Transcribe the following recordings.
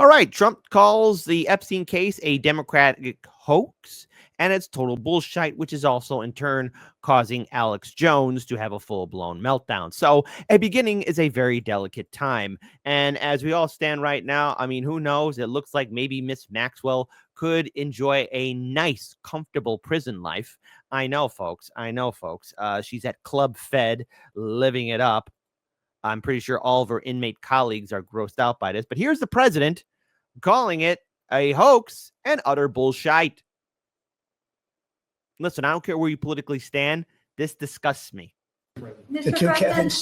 All right. Trump calls the Epstein case a Democratic hoax, and it's total bullshit, which is also in turn causing Alex Jones to have a full-blown meltdown. So a beginning is a very delicate time. And as we all stand right now, I mean, who knows? It looks like maybe Miss Maxwell could enjoy a nice, comfortable prison life. I know, folks. She's at Club Fed, living it up. I'm pretty sure all of her inmate colleagues are grossed out by this. But here's the president calling it a hoax and utter bullshit. Listen, I don't care where you politically stand. This disgusts me. Mr. President,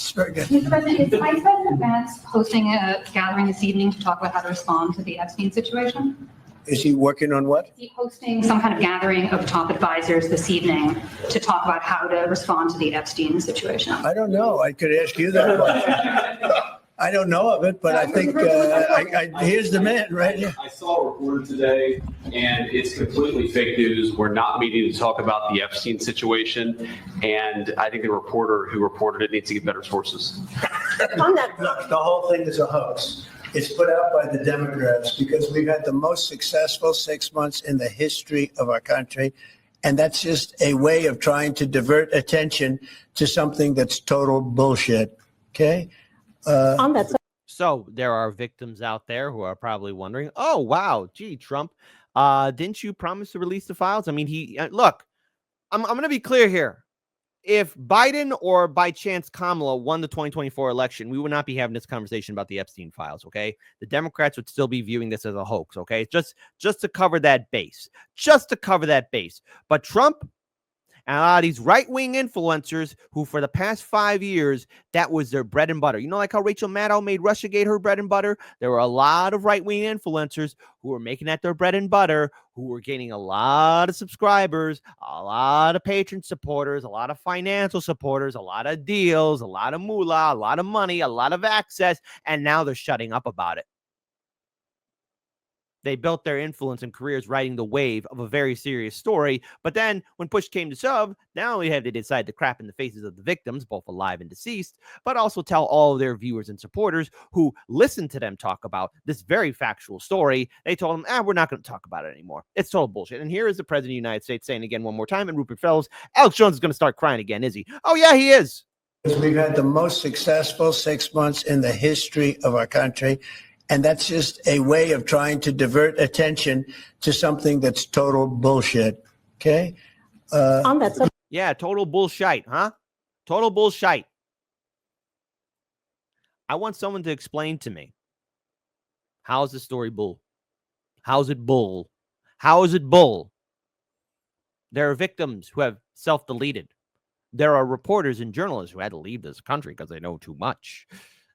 is Vice President Vance hosting a gathering this evening to talk about how to respond to the Epstein situation? Is he working on what? Is he hosting some kind of gathering of top advisors this evening to talk about how to respond to the Epstein situation? I don't know. I could ask you that question. I don't know of it, but I think here's the man right here. I saw a report today, and it's completely fake news. We're not meeting to talk about the Epstein situation, and I think the reporter who reported it needs to get better sources. On that, look, the whole thing is a hoax. It's put out by the Democrats because we've had the most successful 6 months in the history of our country. And that's just a way of trying to divert attention to something that's total bullshit. Okay? So there are victims out there who are probably wondering, oh, wow, gee, Trump, didn't you promise to release the files? I mean, look, I'm going to be clear here. If Biden or by chance Kamala won the 2024 election, we would not be having this conversation about the Epstein files, okay? The Democrats would still be viewing this as a hoax, okay? Just to cover that base. But Trump and a lot of these right-wing influencers who for the past 5 years, that was their bread and butter. You know, like how Rachel Maddow made Russiagate her bread and butter? There were a lot of right-wing influencers who were making that their bread and butter, who were gaining a lot of subscribers, a lot of patron supporters, a lot of financial supporters, a lot of deals, a lot of moolah, a lot of money, a lot of access, and now they're shutting up about it. They built their influence and careers riding the wave of a very serious story. But then when push came to shove, not only had they decided to crap in the faces of the victims, both alive and deceased, but also tell all of their viewers and supporters who listened to them talk about this very factual story. They told them, we're not going to talk about it anymore. It's total bullshit. And here is the president of the United States saying again one more time, and Rupert Fellows, Alex Jones is going to start crying again, is he? Oh, yeah, he is. We've had the most successful 6 months in the history of our country. And that's just a way of trying to divert attention to something that's total bullshit. Okay? Yeah, total bullshit, huh? Total bullshit. I want someone to explain to me, how is the story bull? How's it bull? How is it bull? There are victims who have self-deleted. There are reporters and journalists who had to leave this country because they know too much,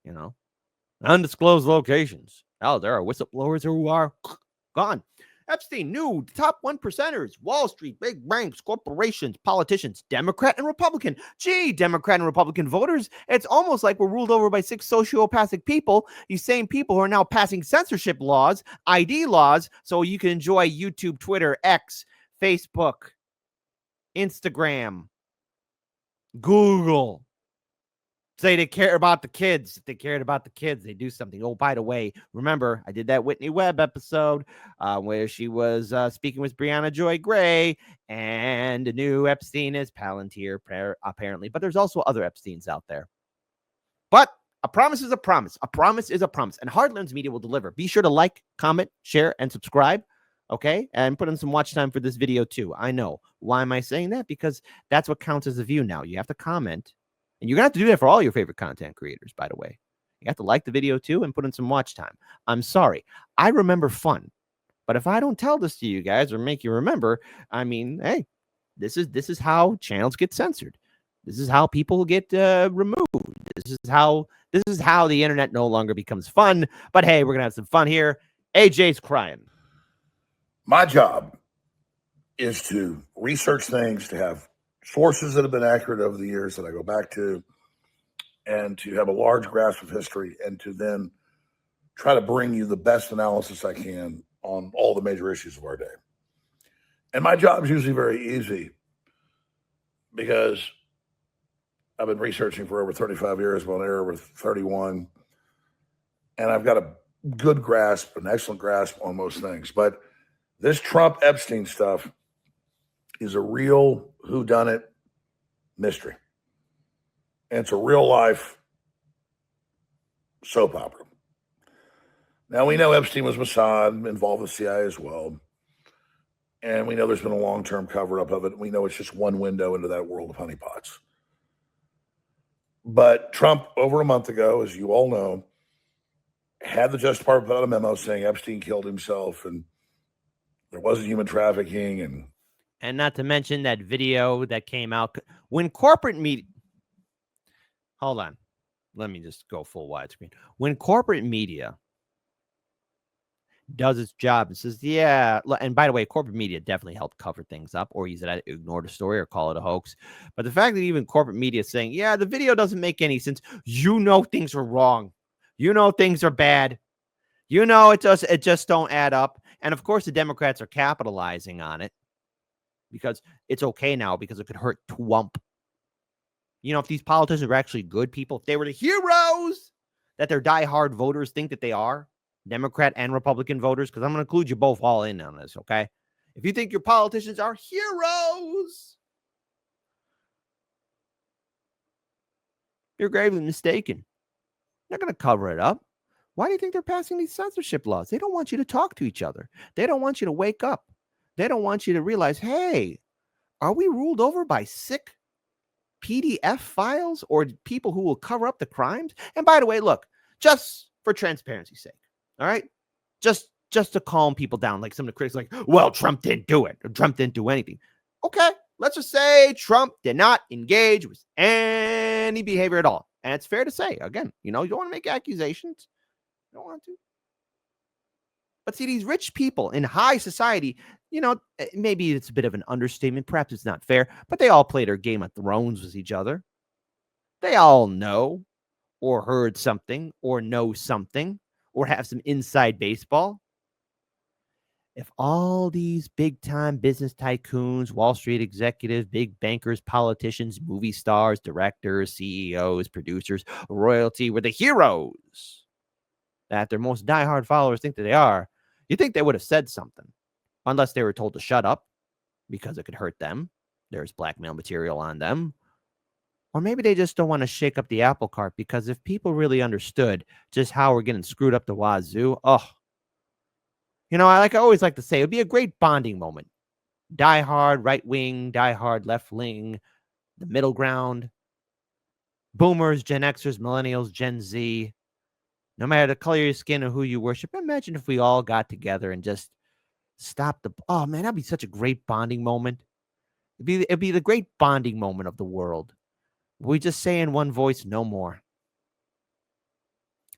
you know. Undisclosed locations. Oh, there are whistleblowers who are gone. Epstein knew top 1%ers, Wall Street, big banks, corporations, politicians, Democrat and Republican. Gee, Democrat and Republican voters, it's almost like we're ruled over by 6 sociopathic people, these same people who are now passing censorship laws, ID laws, so you can enjoy YouTube, Twitter, X, Facebook, Instagram, Google. Say they care about the kids. If they cared about the kids, they do something. Oh, by the way, remember, I did that Whitney Webb episode where she was speaking with Brianna Joy Gray, and the new Epstein is Palantir, apparently. But there's also other Epsteins out there. But a promise is a promise. A promise is a promise. And Hardlands Media will deliver. Be sure to like, comment, share, and subscribe. Okay? And put in some watch time for this video, too. I know. Why am I saying that? Because that's what counts as a view now. You have to comment. And you're going to have to do that for all your favorite content creators, by the way. You have to like the video, too, and put in some watch time. I'm sorry. I remember fun. But if I don't tell this to you guys or make you remember, I mean, hey, this is how channels get censored. This is how people get removed. This is how the internet no longer becomes fun. But, hey, we're going to have some fun here. AJ's crying. My job is to research things, to have sources that have been accurate over the years that I go back to, and to have a large grasp of history, and to then try to bring you the best analysis I can on all the major issues of our day. And my job is usually very easy because I've been researching for over 35 years, on air with 31, and I've got a good grasp, an excellent grasp on most things. But this Trump Epstein stuff is a real whodunit mystery. And it's a real life soap opera. Now, we know Epstein was Mossad, involved with CIA as well. And we know there's been a long-term cover-up of it. We know it's just one window into that world of honeypots. But Trump, over a month ago, as you all know, had the Justice Department put out a memo saying Epstein killed himself and there wasn't human trafficking. And not to mention that video that came out when corporate media. Hold on. Let me just go full widescreen. When corporate media does its job and says, yeah, and by the way, corporate media definitely helped cover things up or use it to ignore the story or call it a hoax. But the fact that even corporate media is saying, yeah, the video doesn't make any sense. You know, things are wrong. You know, things are bad. You know, it just don't add up. And of course, the Democrats are capitalizing on it because it's okay now because it could hurt Trump. You know, if these politicians were actually good people, if they were the heroes that their diehard voters think that they are, Democrat and Republican voters, because I'm going to include you both all in on this, okay? If you think your politicians are heroes, you're gravely mistaken. They're going to cover it up. Why do you think they're passing these censorship laws? They don't want you to talk to each other. They don't want you to wake up. They don't want you to realize, hey, are we ruled over by sick PDF files or people who will cover up the crimes? And by the way, look, just for transparency's sake, all right? Just to calm people down, like some of the critics like, well, Trump didn't do it. Or Trump didn't do anything. Okay, let's just say Trump did not engage with any behavior at all. And it's fair to say, again, you know, you don't want to make accusations. You don't want to. But see, these rich people in high society, you know, maybe it's a bit of an understatement. Perhaps it's not fair, but they all play their Game of Thrones with each other. They all know or heard something or know something or have some inside baseball. If all these big-time business tycoons, Wall Street executives, big bankers, politicians, movie stars, directors, CEOs, producers, royalty were the heroes that their most diehard followers think that they are, you think they would have said something, unless they were told to shut up because it could hurt them. There's blackmail material on them. Or maybe they just don't want to shake up the apple cart because if people really understood just how we're getting screwed up the wazoo, you know, I always like to say, it would be a great bonding moment. Die hard right wing, die hard left wing, the middle ground, boomers, Gen Xers, millennials, Gen Z. No matter the color of your skin or who you worship, imagine if we all got together and just stopped oh man, that'd be such a great bonding moment. It'd be the great bonding moment of the world. We just say in one voice, no more.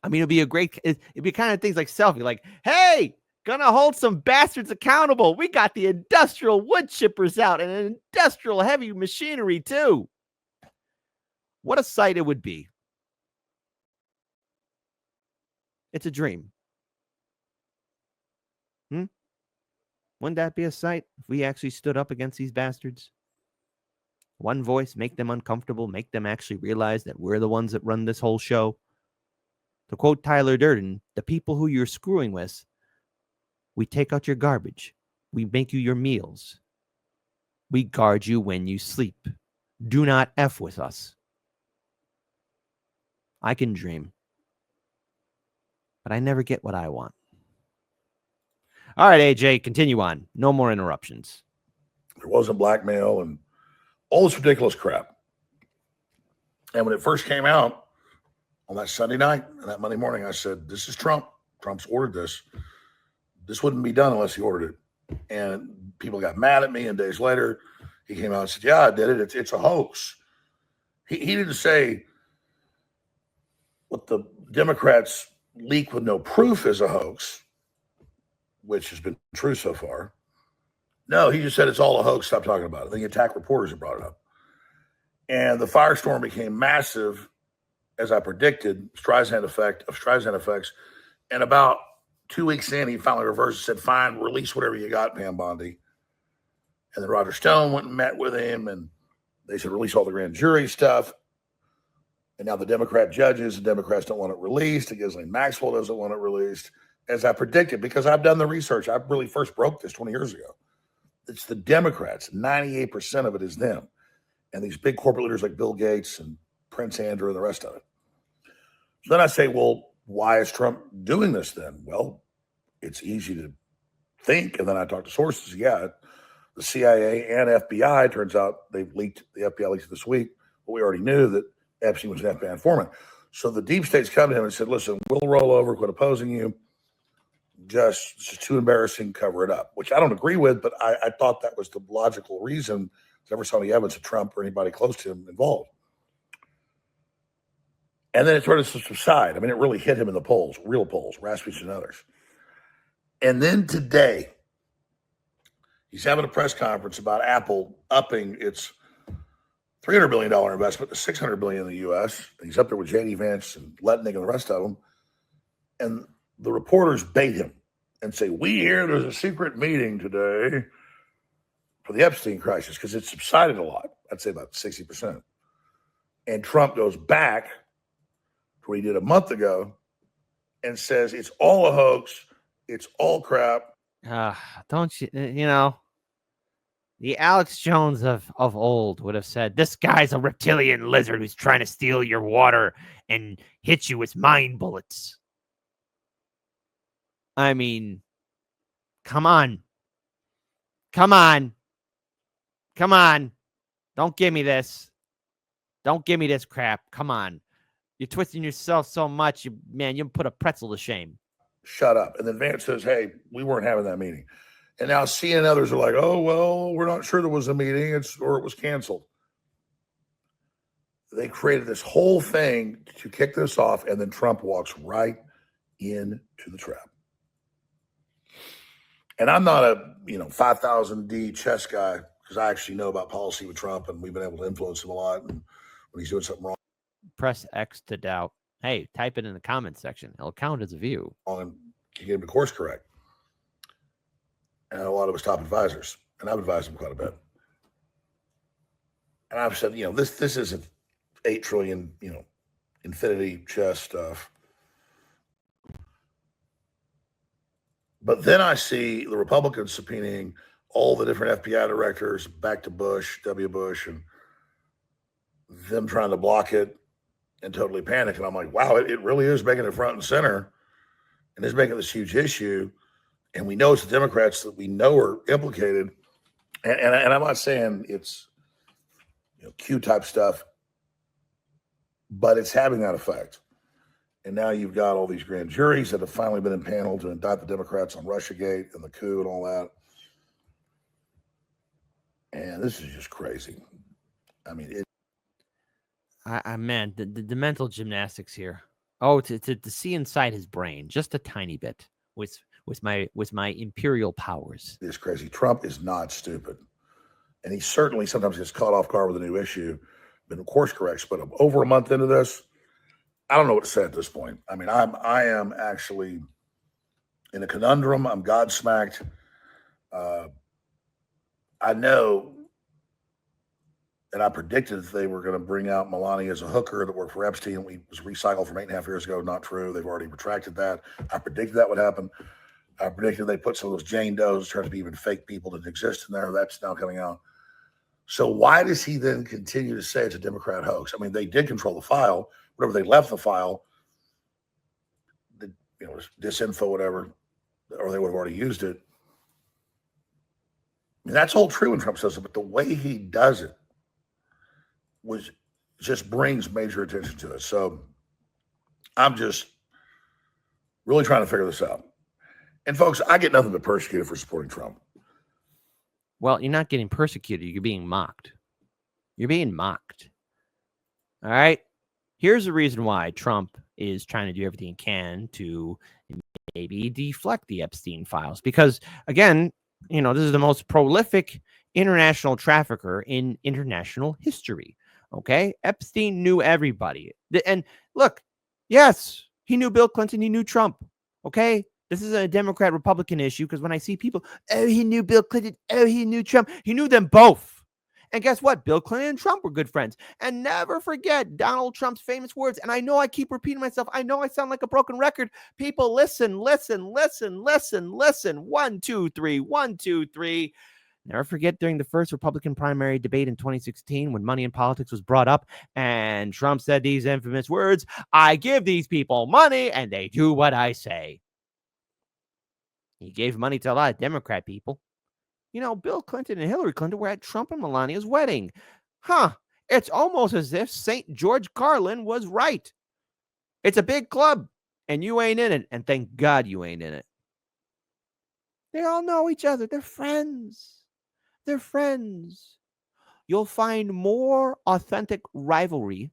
I mean, it'd be kind of things like selfie, like, hey, gonna hold some bastards accountable. We got the industrial wood chippers out and industrial heavy machinery too. What a sight it would be. It's a dream. Wouldn't that be a sight if we actually stood up against these bastards? One voice, make them uncomfortable, make them actually realize that we're the ones that run this whole show. To quote Tyler Durden, the people who you're screwing with, we take out your garbage. We make you your meals. We guard you when you sleep. Do not F with us. I can dream, but I never get what I want. All right, AJ, continue on. No more interruptions. There wasn't blackmail and all this ridiculous crap. And when it first came out on that Sunday night and that Monday morning, I said, this is Trump. Trump's ordered this. This wouldn't be done unless he ordered it. And people got mad at me. And days later, he came out and said, yeah, I did it. It's a hoax. He didn't say what the Democrats leak with no proof is a hoax, which has been true so far. No, he just said it's all a hoax. Stop talking about it. The attack reporters have brought it up. And the firestorm became massive, as I predicted, Streisand effects. And about 2 weeks in, he finally reversed and said, fine, release whatever you got, Pam Bondi. And then Roger Stone went and met with him, and they said, release all the grand jury stuff. And now the Democrat judges, the Democrats don't want it released. Ghislaine Maxwell doesn't want it released. as I predicted, because I've done the research. I really first broke this 20 years ago. It's the Democrats. 98% of it is them. And these big corporate leaders like Bill Gates and Prince Andrew and the rest of it. So then I say, well, why is Trump doing this then? Well, it's easy to think. And then I talk to sources. Yeah, the CIA and FBI, turns out the FBI leaked this week, but we already knew that Epstein was an FBI informant. So the deep states come to him and said, listen, we'll roll over, quit opposing you. It's just too embarrassing, cover it up, which I don't agree with, but I thought that was the logical reason. I never saw any evidence of Trump or anybody close to him involved. And then it started to subside. I mean, it really hit him in the polls, real polls, Rasmussen and others. And then today, he's having a press conference about Apple upping its $300 billion investment to $600 billion in the U.S. He's up there with J.D. Vance and Letnick and the rest of them. And the reporters bait him and say, we hear there's a secret meeting today for the Epstein crisis, because it subsided a lot. I'd say about 60%. And Trump goes back to what he did a month ago and says it's all a hoax. It's all crap. Don't you, the Alex Jones of old would have said, this guy's a reptilian lizard who's trying to steal your water and hit you with mind bullets. I mean, come on. Come on. Come on. Don't give me this. Don't give me this crap. Come on. You're twisting yourself so much, you put a pretzel to shame. Shut up. And then Vance says, hey, we weren't having that meeting. And now CNN and others are like, oh, well, we're not sure there was a meeting, or it was canceled. They created this whole thing to kick this off, and then Trump walks right into the trap. And I'm not a 5,000D chess guy, because I actually know about policy with Trump, and we've been able to influence him a lot. And when he's doing something wrong, press X to doubt. Hey, type it in the comments section. It'll count as a view. And you get him the course correct. And a lot of his top advisors, and I've advised him quite a bit. And I've said, this isn't 8 trillion, infinity chess stuff. But then I see the Republicans subpoenaing all the different FBI directors back to Bush, W. Bush, and them trying to block it and totally panic. And I'm like, wow, it really is making it front and center, and is making this huge issue. And we know it's the Democrats that we know are implicated. And I'm not saying it's Q type stuff, but it's having that effect. And now you've got all these grand juries that have finally been impaneled to indict the Democrats on Russiagate and the coup and all that. And this is just crazy. I mean, man, the mental gymnastics here. Oh, to see inside his brain just a tiny bit with my imperial powers. It's crazy. Trump is not stupid, and he certainly sometimes gets caught off guard with a new issue. Been course corrects, but over a month into this, I don't know what to say at this point. I mean, I am actually in a conundrum. I'm godsmacked. I know, and I predicted that they were going to bring out Melania as a hooker that worked for Epstein. We was recycled from 8.5 years ago. Not true. They've already retracted that. I predicted that would happen. I predicted they put some of those Jane Does, turned to be even fake people that exist in there. That's now coming out. So why does he then continue to say it's a Democrat hoax? I mean, they did control the file. Whatever they left the file, disinfo, whatever, or they would have already used it. I mean, that's all true when Trump says it, but the way he does it just brings major attention to it. So I'm just really trying to figure this out. And folks, I get nothing but persecuted for supporting Trump. Well, you're not getting persecuted. You're being mocked. You're being mocked. All right. Here's the reason why Trump is trying to do everything he can to maybe deflect the Epstein files. Because, again, this is the most prolific international trafficker in international history. Okay? Epstein knew everybody. And look, yes, he knew Bill Clinton. He knew Trump. Okay? This is a Democrat-Republican issue, because when I see people, oh, he knew Bill Clinton, oh, he knew Trump, he knew them both. And guess what? Bill Clinton and Trump were good friends. And never forget Donald Trump's famous words. And I know I keep repeating myself. I know I sound like a broken record. People, listen, listen, listen, listen, listen. 1, 2, 3, 1, 2, 3. Never forget during the first Republican primary debate in 2016 when money in politics was brought up and Trump said these infamous words, I give these people money and they do what I say. He gave money to a lot of Democrat people. You know, Bill Clinton and Hillary Clinton were at Trump and Melania's wedding. It's almost as if St. George Carlin was right. It's a big club and you ain't in it. And thank God you ain't in it. They all know each other. They're friends. They're friends. You'll find more authentic rivalry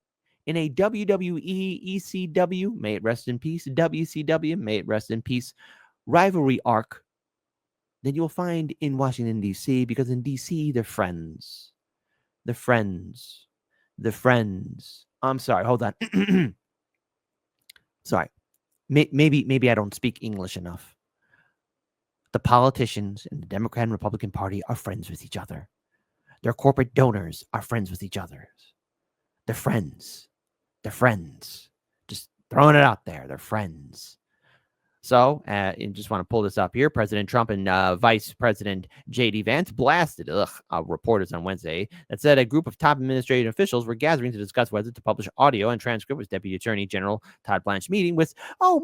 in a WWE, ECW, may it rest in peace, WCW, may it rest in peace, rivalry arc than you'll find in Washington, D.C., because in D.C., they're friends. They're friends. They're friends. I'm sorry, hold on. Sorry. Maybe I don't speak English enough. The politicians in the Democrat and Republican Party are friends with each other. Their corporate donors are friends with each other. They're friends. They're friends. Just throwing it out there. They're friends. So, and just want to pull this up here. President Trump and Vice President J.D. Vance blasted reporters on Wednesday that said a group of top administrative officials were gathering to discuss whether to publish audio and transcript with Deputy Attorney General Todd Blanche meeting with,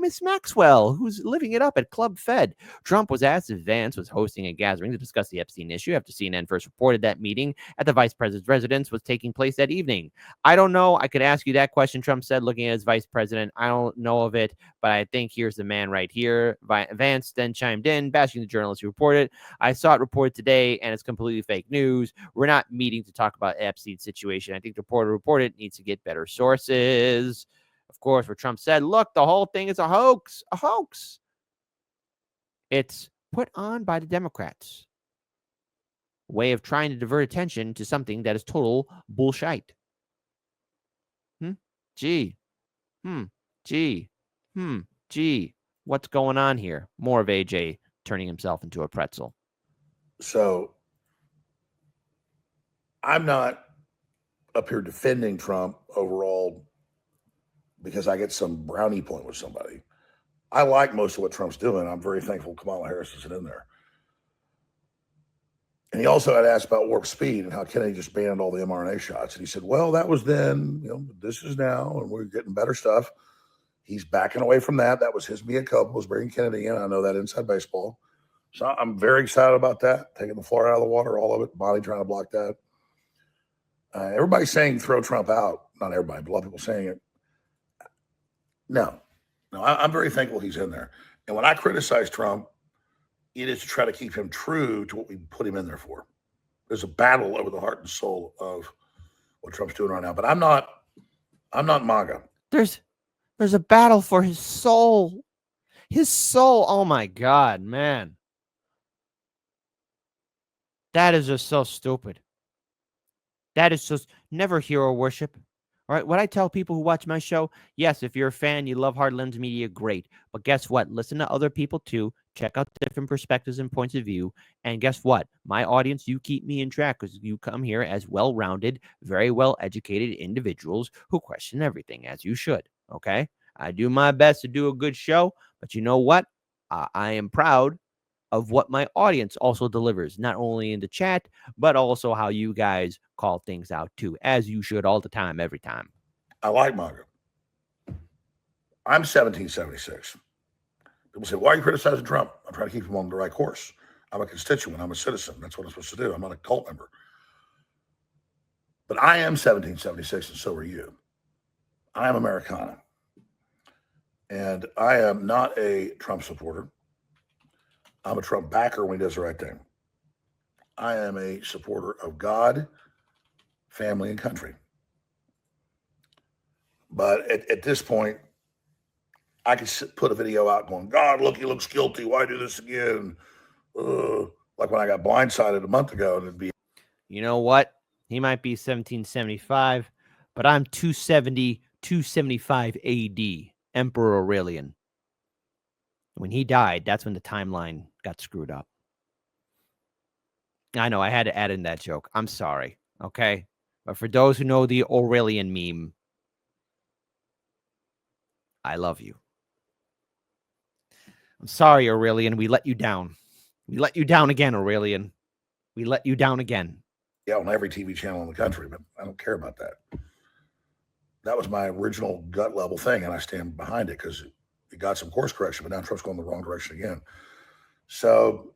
Miss Maxwell, who's living it up at Club Fed. Trump was asked if Vance was hosting a gathering to discuss the Epstein issue after CNN first reported that meeting at the vice president's residence was taking place that evening. I don't know. I could ask you that question, Trump said, looking at his vice president. I don't know of it, but I think here's the man right here. Vance then chimed in, bashing the journalist who reported, I saw it reported today, and it's completely fake news. We're not meeting to talk about Epstein's situation. I think the reporter reported needs to get better sources. Of course, where Trump said, look, the whole thing is a hoax. A hoax. It's put on by the Democrats. A way of trying to divert attention to something that is total bullshit. Gee. What's going on here? More of AJ turning himself into a pretzel. So I'm not up here defending Trump overall because I get some brownie point with somebody. I like most of what Trump's doing. I'm very thankful Kamala Harris isn't in there. And he also had asked about warp speed and how Kennedy just banned all the mRNA shots. And he said, well, that was then, this is now, and we're getting better stuff. He's backing away from that. That was his mea culpa, was bringing Kennedy in. I know that inside baseball. So I'm very excited about that. Taking the floor out of the water, all of it. Body trying to block that. Everybody's saying throw Trump out. Not everybody, but a lot of people saying it. No, I'm very thankful he's in there. And when I criticize Trump, it is to try to keep him true to what we put him in there for. There's a battle over the heart and soul of what Trump's doing right now. But I'm not MAGA. There's a battle for his soul. His soul. Oh my God, man. That is just so stupid. That is just never hero worship. All right. What I tell people who watch my show, yes, if you're a fan, you love Hard Lens Media, great. But guess what? Listen to other people too. Check out different perspectives and points of view. And guess what? My audience, you keep me in track because you come here as well-rounded, very well-educated individuals who question everything, as you should. Okay? I do my best to do a good show, but you know what? I am proud of what my audience also delivers, not only in the chat, but also how you guys call things out too, as you should all the time, every time. I like MAGA. I'm 1776. People say, why are you criticizing Trump? I'm trying to keep him on the right course. I'm a constituent. I'm a citizen. That's what I'm supposed to do. I'm not a cult member. But I am 1776, and so are you. I am Americana. And I am not a Trump supporter. I'm a Trump backer when he does the right thing. I am a supporter of God, family, and country. But at this point, I could put a video out going, God, look, he looks guilty. Why do this again? Like when I got blindsided a month ago, and it'd be. You know what? He might be 1775, but I'm 270, 275 AD, Emperor Aurelian. When he died, that's when the timeline got screwed up. I know, I had to add in that joke. I'm sorry. Okay. But for those who know the Aurelian meme, I love you. I'm sorry, Aurelian. We let you down. We let you down again, Aurelian. We let you down again. Yeah, on every TV channel in the country, but I don't care about that. That was my original gut level thing, and I stand behind it because it got some course correction, but now Trump's going the wrong direction again. So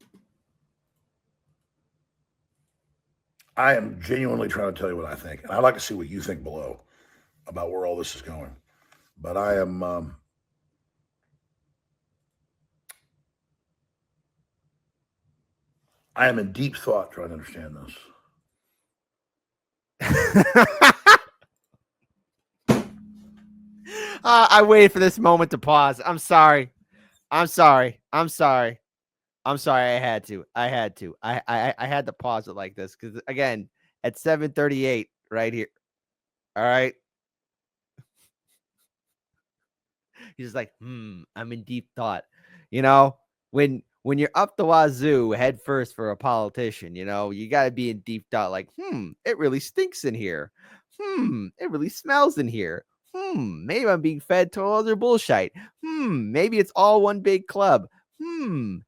I am genuinely trying to tell you what I think, and I'd like to see what you think below about where all this is going. But I am in deep thought trying to understand this. I waited for this moment to pause. I'm sorry. I'm sorry. I'm sorry. I'm sorry. I had to. I had to. I had to pause it like this because again, at 7:38, right here. All right. He's like, I'm in deep thought. You know, when you're up the wazoo head first for a politician, you know, you got to be in deep thought. Like, it really stinks in here. It really smells in here. Maybe I'm being fed to all other bullshit. Maybe it's all one big club. I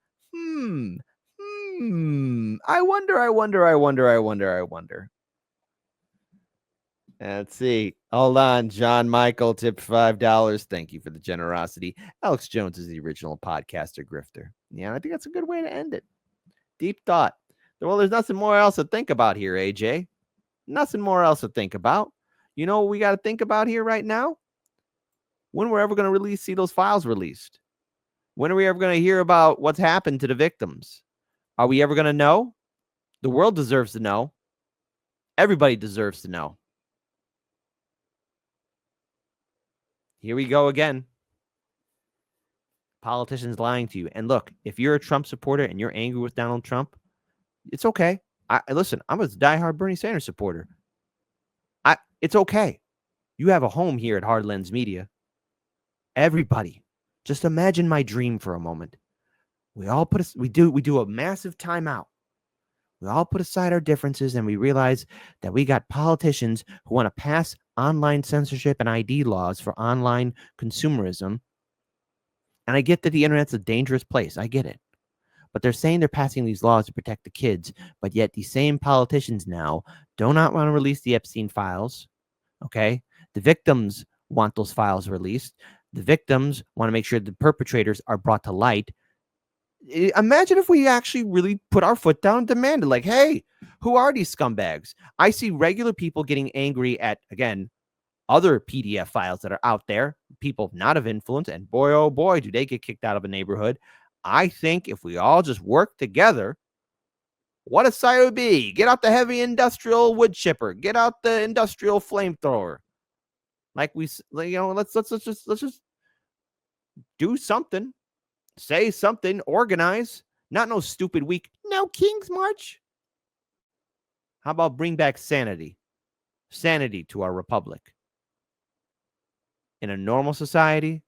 wonder. Let's see. Hold on. John Michael tipped $5. Thank you for the generosity. Alex Jones is the original podcaster grifter. Yeah, I think that's a good way to end it. Deep thought. Well, there's nothing more else to think about here, AJ. Nothing more else to think about. You know what we got to think about here right now? When we're ever going to see those files released? When are we ever going to hear about what's happened to the victims? Are we ever going to know? The world deserves to know. Everybody deserves to know. Here we go again. Politicians lying to you. And look, if you're a Trump supporter and you're angry with Donald Trump, it's okay. Listen, I'm a diehard Bernie Sanders supporter. It's okay. You have a home here at Hard Lens Media. Everybody, just imagine my dream for a moment. We do a massive timeout. We all put aside our differences and we realize that we got politicians who want to pass online censorship and ID laws for online consumerism. And I get that the internet's a dangerous place. I get it. But they're saying they're passing these laws to protect the kids. But yet these same politicians now do not want to release the Epstein files. Okay? The victims want those files released. The victims want to make sure the perpetrators are brought to light. Imagine if we actually really put our foot down and demanded, like, hey, who are these scumbags? I see regular people getting angry at, again, other PDF files that are out there, people not of influence, and boy, oh boy, do they get kicked out of a neighborhood. I think if we all just work together, what a sight it would be. Get out the heavy industrial wood chipper. Get out the industrial flamethrower. Let's just do something. Say something, organize, not no stupid week, no King's March. How about bring back sanity? Sanity to our republic. In a normal society,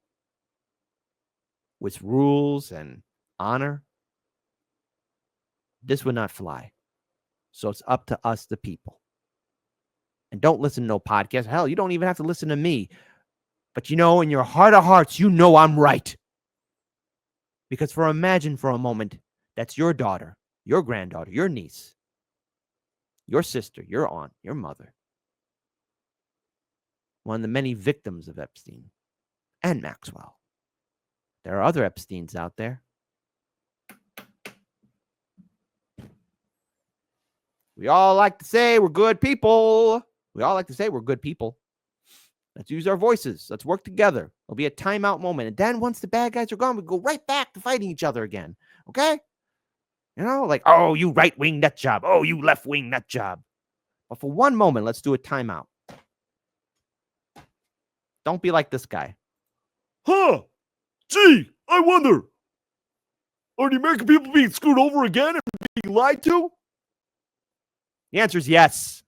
with rules and honor, this would not fly. So it's up to us, the people. And don't listen to no podcast. Hell, you don't even have to listen to me. But you know, in your heart of hearts, you know I'm right. Because imagine for a moment, that's your daughter, your granddaughter, your niece, your sister, your aunt, your mother. One of the many victims of Epstein and Maxwell. There are other Epsteins out there. We all like to say we're good people. Let's use our voices. Let's work together. There'll be a timeout moment. And then once the bad guys are gone, we go right back to fighting each other again. Okay? You know, like, oh, you right-wing nut job. Oh, you left-wing nut job. But for one moment, let's do a timeout. Don't be like this guy. Huh? Gee, I wonder. Are the American people being screwed over again and being lied to? The answer is yes.